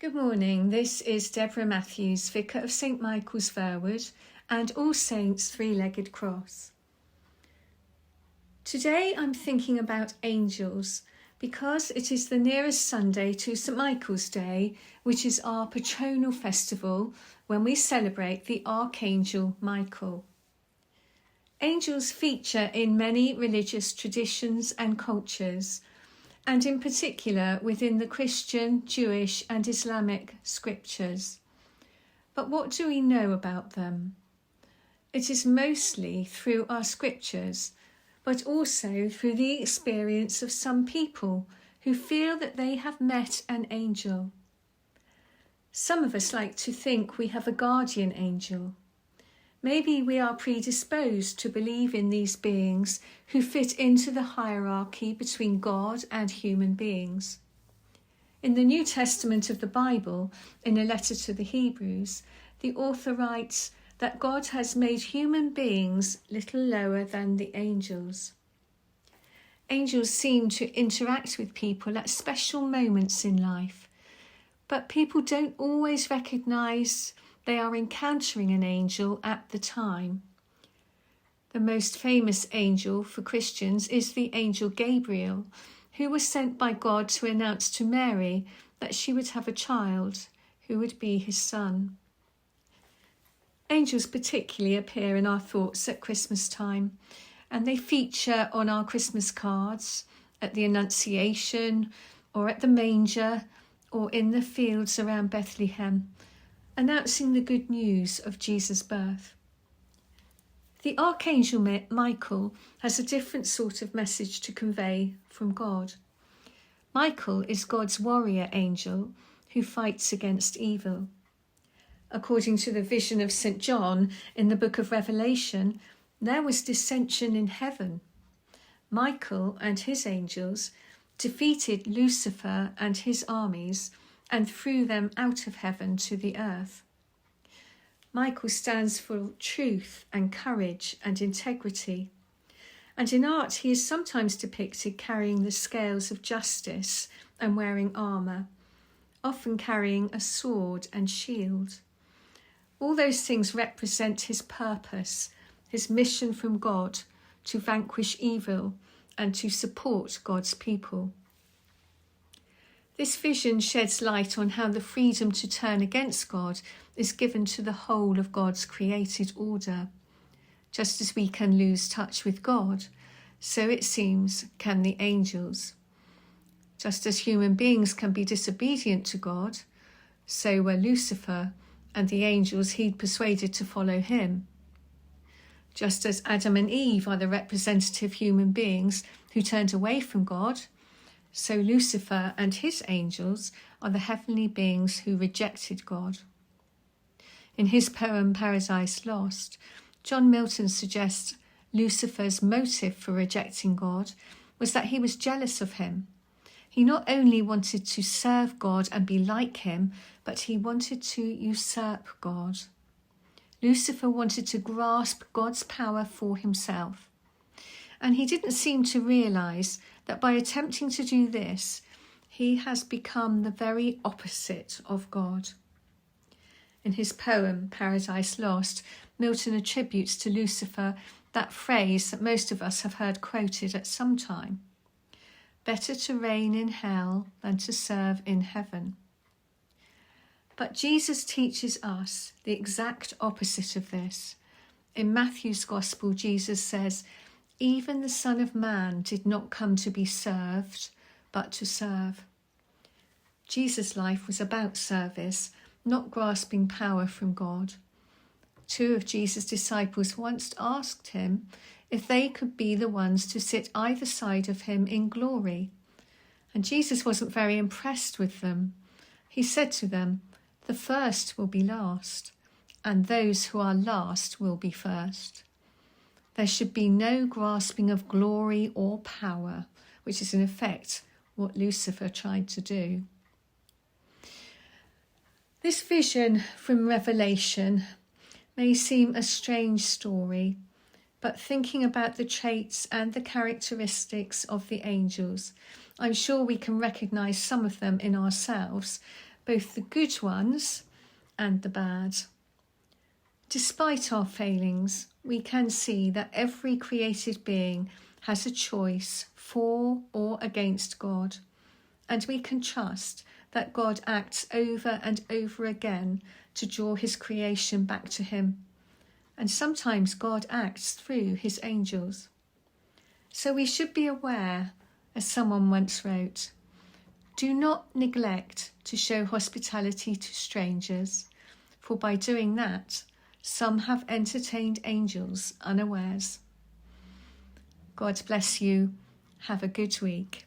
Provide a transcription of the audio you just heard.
Good morning, this is Deborah Matthews, Vicar of St Michael's, Verwood, and All Saints Three-Legged Cross. Today I'm thinking about angels because it is the nearest Sunday to St Michael's Day, which is our patronal festival when we celebrate the Archangel Michael. Angels feature in many religious traditions and cultures, and in particular within the Christian, Jewish and Islamic scriptures. But what do we know about them? It is mostly through our scriptures, but also through the experience of some people who feel that they have met an angel. Some of us like to think we have a guardian angel. Maybe we are predisposed to believe in these beings who fit into the hierarchy between God and human beings. In the New Testament of the Bible, in a letter to the Hebrews, the author writes that God has made human beings little lower than the angels. Angels seem to interact with people at special moments in life, but people don't always recognise they are encountering an angel at the time. The most famous angel for Christians is the angel Gabriel, who was sent by God to announce to Mary that she would have a child who would be his son. Angels particularly appear in our thoughts at Christmas time, and they feature on our Christmas cards, at the Annunciation, or at the manger, or in the fields around Bethlehem, announcing the good news of Jesus' birth. The Archangel Michael has a different sort of message to convey from God. Michael is God's warrior angel who fights against evil. According to the vision of St John in the book of Revelation, there was dissension in heaven. Michael and his angels defeated Lucifer and his armies and threw them out of heaven to the earth. Michael stands for truth and courage and integrity, and in art he is sometimes depicted carrying the scales of justice and wearing armour, often carrying a sword and shield. All those things represent his purpose, his mission from God to vanquish evil and to support God's people. This vision sheds light on how the freedom to turn against God is given to the whole of God's created order. Just as we can lose touch with God, so it seems can the angels. Just as human beings can be disobedient to God, so were Lucifer and the angels he'd persuaded to follow him. Just as Adam and Eve are the representative human beings who turned away from God, so Lucifer and his angels are the heavenly beings who rejected God. In his poem Paradise Lost, John Milton suggests Lucifer's motive for rejecting God was that he was jealous of him. He not only wanted to serve God and be like him, but he wanted to usurp God. Lucifer wanted to grasp God's power for himself. And he didn't seem to realise that by attempting to do this, he has become the very opposite of God. In his poem, Paradise Lost, Milton attributes to Lucifer that phrase that most of us have heard quoted at some time: "Better to reign in hell than to serve in heaven." But Jesus teaches us the exact opposite of this. In Matthew's Gospel, Jesus says, "Even the Son of Man did not come to be served, but to serve." Jesus' life was about service, not grasping power from God. Two of Jesus' disciples once asked him if they could be the ones to sit either side of him in glory. And Jesus wasn't very impressed with them. He said to them, "The first will be last, and those who are last will be first." There should be no grasping of glory or power, which is in effect what Lucifer tried to do. This vision from Revelation may seem a strange story, but thinking about the traits and the characteristics of the angels, I'm sure we can recognise some of them in ourselves, both the good ones and the bad. Despite our failings, we can see that every created being has a choice for or against God, and we can trust that God acts over and over again to draw his creation back to him. And sometimes God acts through his angels. So we should be aware, as someone once wrote, do not neglect to show hospitality to strangers, for by doing that, some have entertained angels unawares. God bless you. Have a good week.